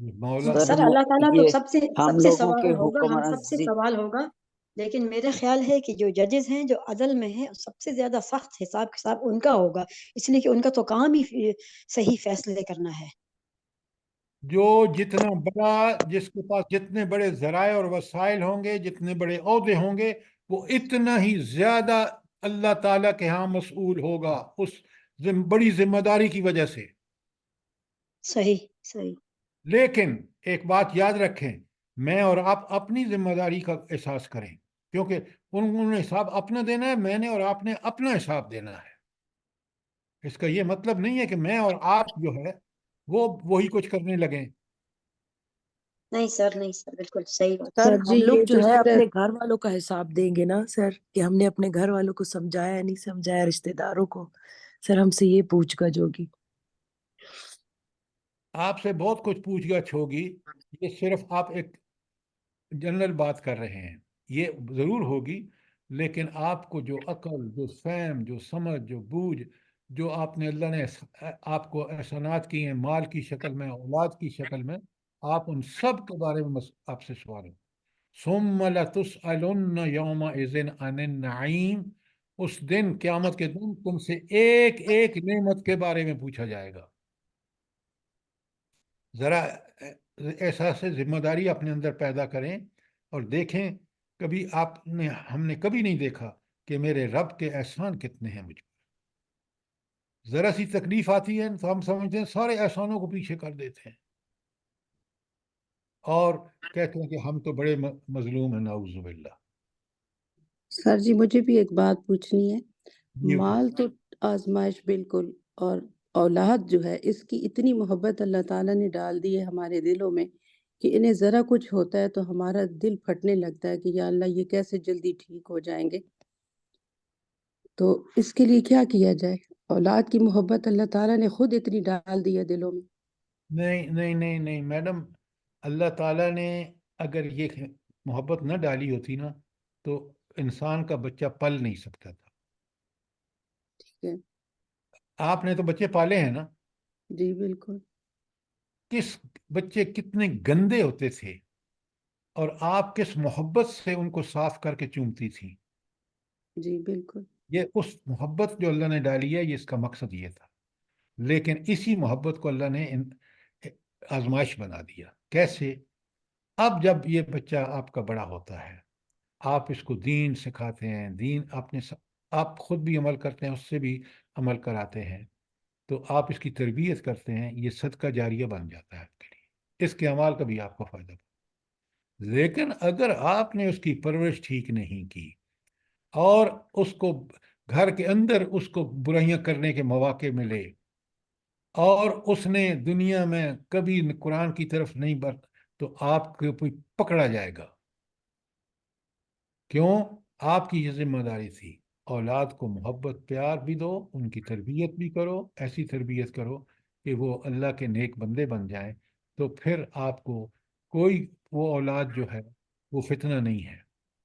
مولا سر سر اللہ تعالیٰ تو یہ سب سے ہم لوگوں سوال کے ہوگا، ہم حکمراں سب سے سوال ہوگا، لیکن میرا خیال ہے کہ جو ججز ہیں جو عدل میں ہیں سب سے زیادہ سخت حساب کتاب ان کا ہوگا، اس لیے کہ ان کا تو کام ہی صحیح فیصلے کرنا ہے۔ جو جتنا بڑا، جس کے پاس جتنے بڑے ذرائع اور وسائل ہوں گے، جتنے بڑے عہدے ہوں گے، وہ اتنا ہی زیادہ اللہ تعالیٰ کے ہاں مسئول ہوگا اس بڑی ذمہ داری کی وجہ سے۔ صحیح صحیح۔ لیکن ایک بات یاد رکھیں، میں اور آپ اپنی ذمہ داری کا احساس کریں، کیونکہ انہوں نے حساب اپنا دینا ہے، میں نے اور آپ نے اپنا حساب دینا ہے۔ اس کا یہ مطلب نہیں ہے کہ میں اور آپ جو ہے وہ وہی کچھ کرنے لگیں۔ نہیں سر، نہیں سر، بالکل صحیح بات۔ سر سر جی ہم لوگ یہ جو تو ہے سر اپنے گھر والوں کا حساب دیں گے نا سر، کہ ہم نے اپنے گھر والوں کو سمجھایا نہیں سمجھایا، رشتہ داروں کو، سر ہم سے یہ پوچھ گچھ ہوگی۔ آپ سے بہت کچھ پوچھ گچھ ہوگی، یہ صرف آپ ایک جنرل بات کر رہے ہیں، یہ ضرور ہوگی، لیکن آپ کو جو عقل، جو فہم، جو سمجھ، جو بوجھ، جو آپ نے اللہ نے آپ کو احسانات کیے ہیں مال کی شکل میں، اولاد کی شکل میں، آپ ان سب کے بارے میں آپ سے سوال ہے۔ ثم لتسألن یومئذ عن النعیم، اس دن قیامت کے دن تم سے ایک ایک نعمت کے بارے میں پوچھا جائے گا۔ ذرا احساس ذمہ داری اپنے اندر پیدا کریں اور دیکھیں، کبھی ہم نے کبھی نہیں دیکھا کہ میرے رب کے احسان کتنے ہیں مجھ پر۔ ذرا سی تکلیف آتی ہے تو ہم سمجھتے ہیں سارے احسانوں کو پیچھے کر دیتے ہیں اور کہتے ہیں کہ ہم تو بڑے مظلوم ہیں، نعوذ باللہ۔ سر جی مجھے بھی ایک بات پوچھنی ہے، یہ مال تو آزمائش بالکل، اور اولاد جو ہے اس کی اتنی محبت اللہ تعالیٰ نے ڈال دی ہے ہمارے دلوں میں کہ انہیں ذرا کچھ ہوتا ہے تو ہمارا دل پھٹنے لگتا ہے کہ یا اللہ یہ کیسے جلدی ٹھیک ہو جائیں گے، تو اس کے لیے کیا کیا جائے؟ اولاد کی محبت اللہ تعالیٰ نے خود اتنی ڈال دی ہے دلوں میں۔ نہیں نہیں نہیں نہیں میڈم، اللہ تعالیٰ نے اگر یہ محبت نہ ڈالی ہوتی نا تو انسان کا بچہ پل نہیں سکتا تھا۔ ٹھیک ہے آپ نے تو بچے پالے ہیں نا، جی بالکل کس بچے کتنے گندے ہوتے تھے اور آپ کس محبت سے ان کو صاف کر کے چومتی تھی۔ جی بالکل یہ اس محبت جو اللہ نے ڈالی ہے، یہ اس کا مقصد یہ تھا، لیکن اسی محبت کو اللہ نے آزمائش بنا دیا۔ کیسے؟ اب جب یہ بچہ آپ کا بڑا ہوتا ہے، آپ اس کو دین سکھاتے ہیں، دین آپ خود بھی عمل کرتے ہیں، اس سے بھی عمل کراتے ہیں، تو آپ اس کی تربیت کرتے ہیں، یہ صدقہ جاریہ بن جاتا ہے آپ کے لیے، اس کے اعمال کا بھی آپ کو فائدہ ہوتا۔ لیکن اگر آپ نے اس کی پرورش ٹھیک نہیں کی اور اس کو گھر کے اندر اس کو برائیاں کرنے کے مواقع ملے اور اس نے دنیا میں کبھی قرآن کی طرف نہیں بڑھا تو آپ کو کوئی پکڑا جائے گا۔ کیوں؟ آپ کی یہ ذمہ داری تھی، اولاد کو محبت پیار بھی دو، ان کی تربیت بھی کرو، ایسی تربیت کرو کہ وہ اللہ کے نیک بندے بن جائیں، تو پھر آپ کو کوئی وہ اولاد جو ہے وہ فتنہ نہیں ہے،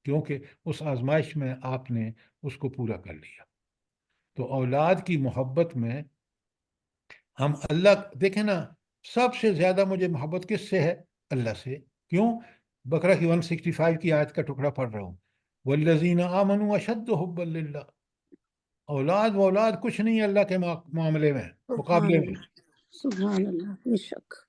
کیونکہ اس آزمائش میں آپ نے اس کو پورا کر لیا۔ تو اولاد کی محبت میں ہم اللہ، دیکھیں نا، سب سے زیادہ مجھے محبت کس سے ہے؟ اللہ سے۔ کیوں؟ بقرہ کی 165 کی آیت کا ٹکڑا پڑھ رہا ہوں، والذین آمنوا اشد حبا للہ۔ اولاد و اولاد کچھ نہیں ہے اللہ کے معاملے میں، مقابلے میں۔ سبحان اللہ بے شک۔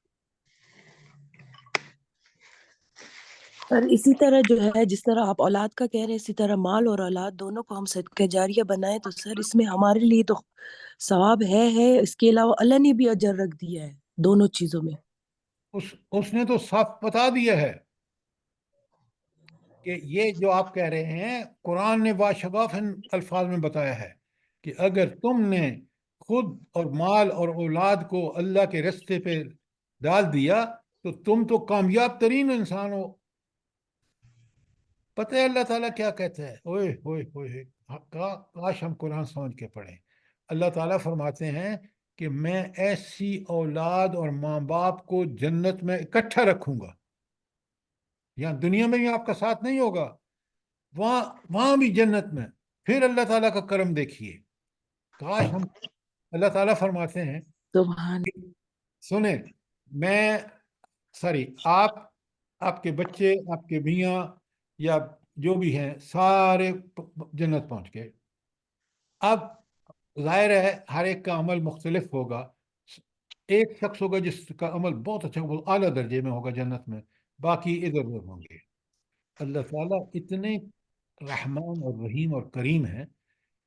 سر اسی طرح جو ہے، جس طرح آپ اولاد کا کہہ رہے ہیں، اسی طرح مال اور اولاد دونوں کو ہم صدقہ جاریہ بنائیں تو سر اس میں ہمارے لیے تو ثواب ہے، اس کے علاوہ اللہ نے بھی اجر رکھ دیا ہے دونوں چیزوں میں۔ اس نے تو صاف بتا دیا ہے کہ یہ جو آپ کہہ رہے ہیں، قرآن نے باشفاف الفاظ میں بتایا ہے کہ اگر تم نے خود اور مال اور اولاد کو اللہ کے رستے پہ ڈال دیا تو تم تو کامیاب ترین انسان ہو۔ پتہ ہے اللہ تعالیٰ کیا کہتا ہے؟ اوئے ہوئے ہوئے، کاش ہم قرآن سمجھ کے پڑھیں۔ اللہ تعالیٰ فرماتے ہیں کہ میں ایسی اولاد اور ماں باپ کو جنت میں اکٹھا رکھوں گا۔ یہاں دنیا میں بھی آپ کا ساتھ نہیں ہوگا، وہاں بھی جنت میں۔ پھر اللہ تعالیٰ کا کرم دیکھیے، کاش ہم، اللہ تعالیٰ فرماتے ہیں، سبحان سنیں، میں ساری آپ کے بچے، آپ کے میاں یا جو بھی ہیں سارے جنت پہنچ گئے. اب ظاہر ہے ہر ایک کا عمل مختلف ہوگا. ایک شخص ہوگا جس کا عمل بہت اچھا وہ اعلیٰ درجے میں ہوگا جنت میں، باقی ادھر ادھر ہوں گے. اللہ تعالیٰ اتنے رحمان اور رحیم اور کریم ہیں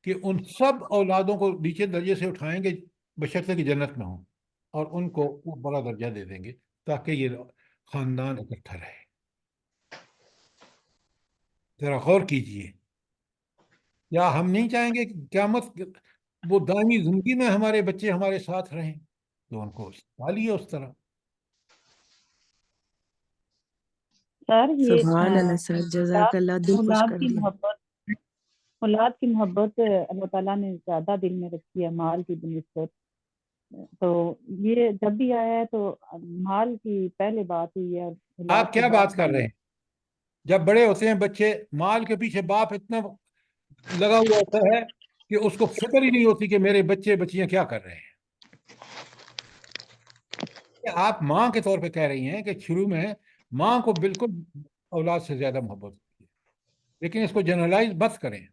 کہ ان سب اولادوں کو نیچے درجے سے اٹھائیں گے بشرطے کہ جنت میں ہوں، اور ان کو وہ بڑا درجہ دے دیں گے تاکہ یہ خاندان اکٹھا رہے. ذرا غور کیجئے، یا ہم نہیں چاہیں گے کہ قیامت وہ دائمی زندگی میں ہمارے بچے ہمارے ساتھ رہیں، تو ان کو پالیے اس طرح. سر یہ سبحان اللہ سر، جزاک اللہ، دل خوش اولاد کر کی دیا. محبت اللہ تعالیٰ نے زیادہ دل میں رکھی ہے مال کی بنسبت. تو یہ جب بھی آیا ہے تو مال کی پہلے بات ہوئی ہے، اولاد آپ کی کیا بات کر نہیں رہے ہے. ہیں؟ جب بڑے ہوتے ہیں بچے، مال کے پیچھے باپ اتنا لگا ہوا ہوتا ہے کہ اس کو فکر ہی نہیں ہوتی کہ میرے بچے بچیاں کیا کر رہے ہیں. آپ ماں کے طور پہ کہہ رہی ہیں کہ شروع میں ماں کو بالکل اولاد سے زیادہ محبت ہوتی ہے، لیکن اس کو جنرلائز مت کریں.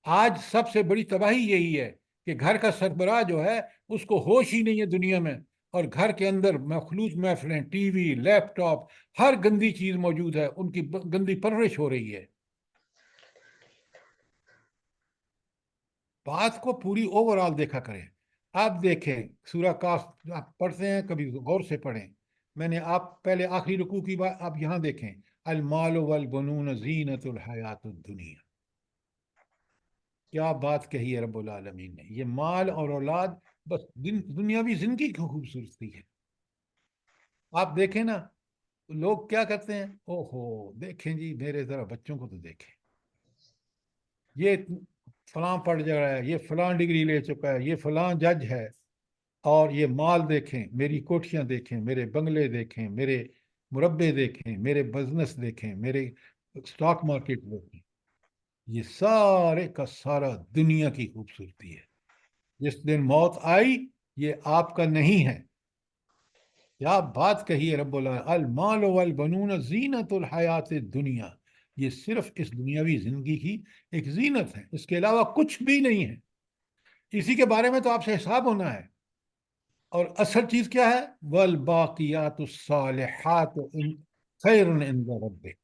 آج سب سے بڑی تباہی یہی ہے کہ گھر کا سربراہ جو ہے اس کو ہوش ہی نہیں ہے دنیا میں، اور گھر کے اندر مخلوط محفلیں، ٹی وی، لیپ ٹاپ، ہر گندی چیز موجود ہے، ان کی گندی پرورش ہو رہی ہے. بات کو پوری اوور آل دیکھا کریں. آپ دیکھیں سورہ کاف، آپ پڑھتے ہیں کبھی غور سے پڑھیں. میں نے آپ پہلے آخری رکوع کی بات آپ یہاں دیکھیں، المال والبنون زینت الحیات الدنیا. کیا بات کہی ہے رب العالمین نے. یہ مال اور اولاد بس دنیاوی زندگی کی خوبصورتی ہے. آپ دیکھیں نا لوگ کیا کرتے ہیں، او ہو دیکھیں جی میرے ذرا بچوں کو تو دیکھیں، یہ فلاں پڑھ جا رہا ہے، یہ فلاں ڈگری لے چکا ہے، یہ فلاں جج ہے، اور یہ مال دیکھیں، میری کوٹھیاں دیکھیں، میرے بنگلے دیکھیں، میرے مربے دیکھیں، میرے بزنس دیکھیں، میرے اسٹاک مارکیٹ دیکھیں. یہ سارے کا سارا دنیا کی خوبصورتی ہے. جس دن موت آئی یہ آپ کا نہیں ہے. کیا بات کہی ہے رب العالمین، المال والبنون زینت الحیات الدنیا. یہ صرف اس دنیاوی زندگی کی ایک زینت ہے، اس کے علاوہ کچھ بھی نہیں ہے. اسی کے بارے میں تو آپ سے حساب ہونا ہے. اور اصل چیز کیا ہے؟ والباقیات الصالحات خیر عند ربک.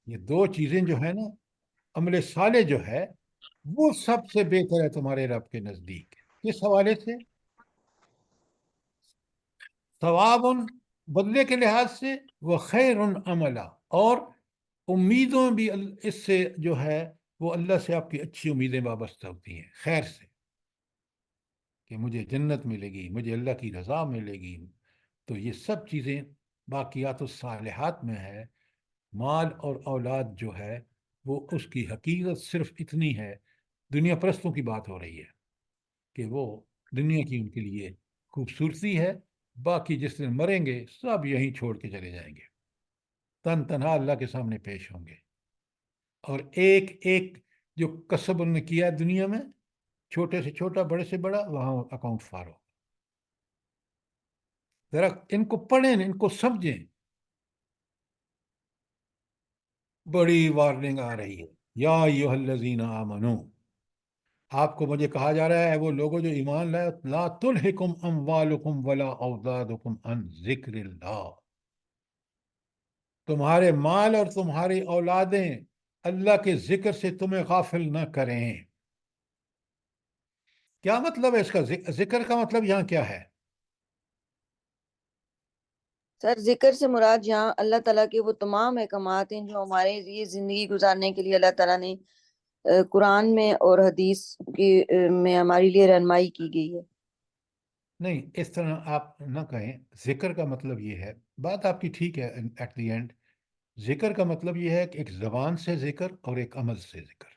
یہ دو چیزیں جو ہیں نا، عمل صالح جو ہے وہ سب سے بہتر ہے تمہارے رب کے نزدیک. کس حوالے سے؟ ثواب بدلے کے لحاظ سے، وہ خیر عملا، اور امیدوں بھی اس سے جو ہے وہ اللہ سے آپ کی اچھی امیدیں وابستہ ہوتی ہیں خیر سے، کہ مجھے جنت ملے گی، مجھے اللہ کی رضا ملے گی. تو یہ سب چیزیں باقیات الصالحات میں ہے. مال اور اولاد جو ہے وہ اس کی حقیقت صرف اتنی ہے. دنیا پرستوں کی بات ہو رہی ہے کہ وہ دنیا کی ان کے لیے خوبصورتی ہے، باقی جس دن مریں گے سب یہیں چھوڑ کے چلے جائیں گے، تن تنہا اللہ کے سامنے پیش ہوں گے. اور ایک ایک جو کسب انہوں نے کیا دنیا میں، چھوٹے سے چھوٹا بڑے سے بڑا، وہاں اکاؤنٹ فارو. ذرا ان کو پڑھیں، ان کو سمجھیں. بڑی وارننگ آ رہی ہے، یا ایھا الذین آمنو. آپ کو مجھے کہا جا رہا ہے وہ لوگوں جو ایمان لائے، لا تلہکم اموالکم ولا اولادکم عن ذکر اللہ. تمہارے مال اور تمہاری اولادیں اللہ کے ذکر سے تمہیں غافل نہ کریں. کیا مطلب ہے اس کا؟ ذکر کا مطلب یہاں کیا ہے؟ سر ذکر سے مراد یہاں اللہ تعالیٰ کے وہ تمام احکامات ہیں جو ہمارے یہ زندگی گزارنے کے لیے اللہ تعالیٰ نے قرآن میں اور حدیث کی میں ہمارے لیے رہنمائی کی گئی ہے. نہیں، اس طرح آپ نہ کہیں. ذکر کا مطلب یہ ہے، بات آپ کی ٹھیک ہے ایٹ دی اینڈ. ذکر کا مطلب یہ ہے کہ ایک زبان سے ذکر اور ایک عمل سے ذکر.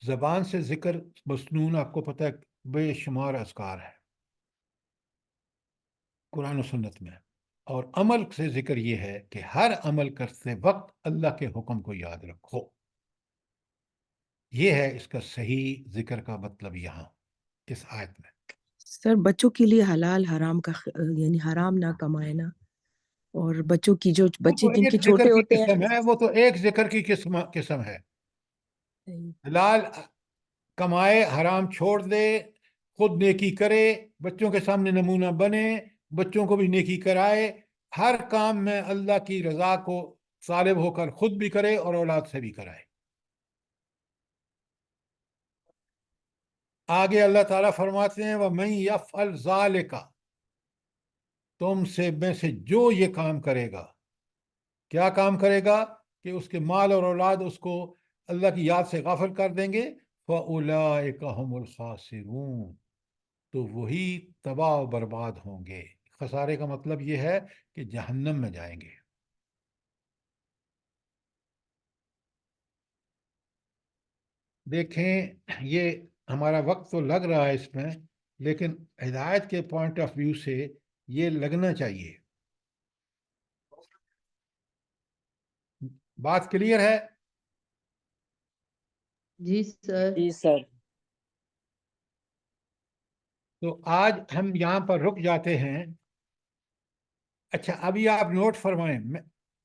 زبان سے ذکر مسنون آپ کو پتہ ہے بے شمار اذکار ہے قرآن و سنت میں، اور عمل سے ذکر یہ ہے کہ ہر عمل کرتے وقت اللہ کے حکم کو یاد رکھو. یہ ہے اس کا صحیح ذکر کا مطلب یہاں اس آیت میں. سر بچوں کے لیے حلال حرام کا یعنی حرام نہ کمائے نا، اور بچوں کی جو وہ بچے تو جن ایک کے ذکر چھوٹے کی ہوتے ہیں، قسم ہے، وہ تو ایک ذکر کی قسم ہے. حلال کمائے، حرام چھوڑ دے، خود نیکی کرے، بچوں کے سامنے نمونہ بنے، بچوں کو بھی نیکی کرائے، ہر کام میں اللہ کی رضا کو طالب ہو کر خود بھی کرے اور اولاد سے بھی کرائے. آگے اللہ تعالیٰ فرماتے ہیں وَمَن يَفْعَلْ ذَلِكَ، تم سے میں سے جو یہ کام کرے گا، کیا کام کرے گا کہ اس کے مال اور اولاد اس کو اللہ کی یاد سے غافل کر دیں گے، فَأُولَئِكَ هُمُ الْخَاسِرُونَ، تو وہی تباہ و برباد ہوں گے. خسارے کا مطلب یہ ہے کہ جہنم میں جائیں گے. دیکھیں یہ ہمارا وقت تو لگ رہا ہے اس میں، لیکن ہدایت کے پوائنٹ آف ویو سے یہ لگنا چاہیے. بات کلیئر ہے؟ جی سر. جی سر. تو آج ہم یہاں پر رک جاتے ہیں. اچھا ابھی آپ نوٹ فرمائیں،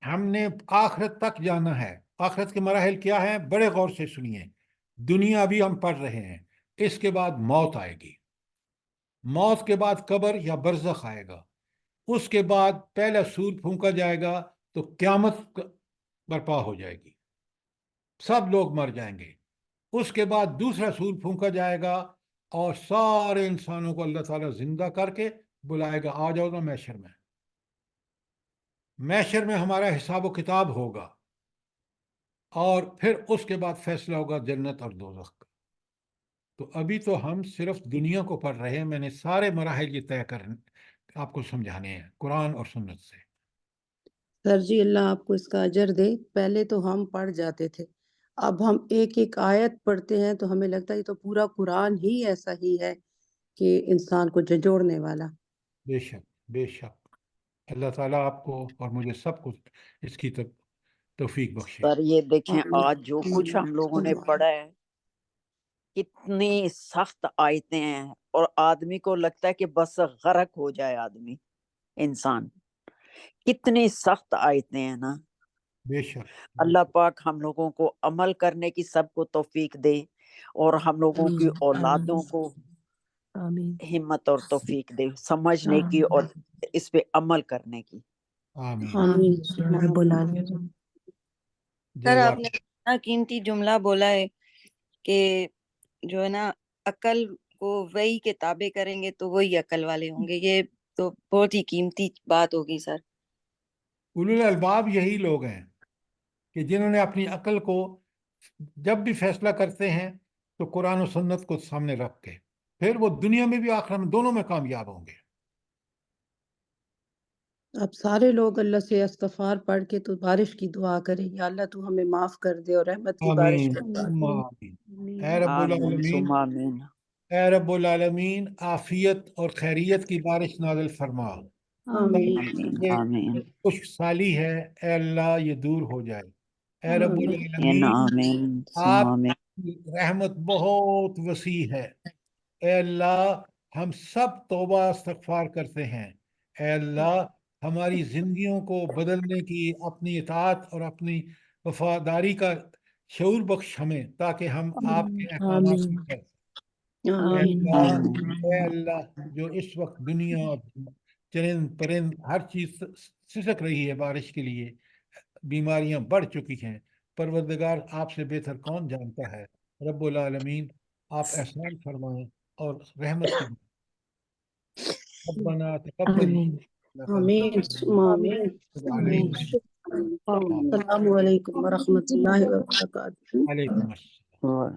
ہم نے آخرت تک جانا ہے. آخرت کے مراحل کیا ہیں؟ بڑے غور سے سنیے. دنیا ابھی ہم پڑھ رہے ہیں، اس کے بعد موت آئے گی، موت کے بعد قبر یا برزخ آئے گا، اس کے بعد پہلا سور پھونکا جائے گا تو قیامت برپا ہو جائے گی، سب لوگ مر جائیں گے. اس کے بعد دوسرا سور پھونکا جائے گا اور سارے انسانوں کو اللہ تعالیٰ زندہ کر کے بلائے گا، آ جاؤ گا محشر میں. محشر میں ہمارا حساب و کتاب ہوگا اور پھر اس کے بعد فیصلہ ہوگا جنت اور دوزخ کا. تو ابھی تو ہم صرف دنیا کو پڑھ رہے ہیں، میں نے سارے مراحل یہ طے کر آپ کو سمجھانے ہیں قرآن اور سنت سے. سر جی اللہ آپ کو اس کا اجر دے. پہلے تو ہم پڑھ جاتے تھے، اب ہم ایک ایک آیت پڑھتے ہیں تو ہمیں لگتا ہے یہ تو پورا قرآن ہی ایسا ہی ہے کہ انسان کو جھنجھوڑنے والا. بے شک بے شک. اللہ تعالیٰ آپ کو اور مجھے سب کو اس کی توفیق بخشے. سر یہ دیکھیں آمین. آج جو کچھ ہم لوگوں نے پڑھا ہے، کتنی سخت آیتیں ہیں، اور آدمی کو لگتا ہے کہ بس غرق ہو جائے آدمی، انسان. کتنی سخت آیتیں ہیں نا. بے شک. اللہ پاک ہم لوگوں کو عمل کرنے کی سب کو توفیق دے، اور ہم لوگوں کی اولادوں کو آمین ہمت اور توفیق دے سمجھنے کی اور اس پہ عمل کرنے کی. آمین. آمین. رب العالمین. سر آپ جزاک. نے اتنا قیمتی جملہ بولا ہے کہ جو ہے نا عقل کو وہی کے تابع کریں گے تو وہی عقل والے ہوں گے. یہ تو بہت ہی قیمتی بات ہوگی سر. اولو الالباب یہی لوگ ہیں کہ جنہوں نے اپنی عقل کو جب بھی فیصلہ کرتے ہیں تو قرآن و سنت کو سامنے رکھ کے، پھر وہ دنیا میں بھی آخرت میں دونوں میں کامیاب ہوں گے. اب سارے لوگ اللہ سے استغفار پڑھ کے تو بارش کی دعا کریں، یا اللہ تو ہمیں معاف کر دے اور رحمت کی بارش آمین کرتا. ثم آمین. اے رب آمین العالمین، ثم آمین. اے رب العالمین عافیت اور خیریت کی بارش نازل فرما. آمین. آمین یہ آمین خشک سالی ہے اے اللہ یہ دور ہو جائے. اے رب آمین. آمین العالمین آمین ثم آپ آمین. کی رحمت بہت وسیع ہے. اے اللہ ہم سب توبہ استغفار کرتے ہیں. اے اللہ ہماری زندگیوں کو بدلنے کی اپنی اطاعت اور اپنی وفاداری کا شعور بخش ہمیں، تاکہ ہم آپ کے احکامات آمین کی کریں. اے آمین. اللہ آمین. اے اللہ جو اس وقت دنیا چرند پرند ہر چیز سسک رہی ہے بارش کے لیے، بیماریاں بڑھ چکی ہیں، پروردگار آپ سے بہتر کون جانتا ہے. رب العالمین آپ احسان فرمائیں اور رحمت کی ربنا تقبل آمین. آمین. ثم آمین. آمین. السلام علیکم ورحمۃ اللہ وبرکاتہ. علیکم السلام. اور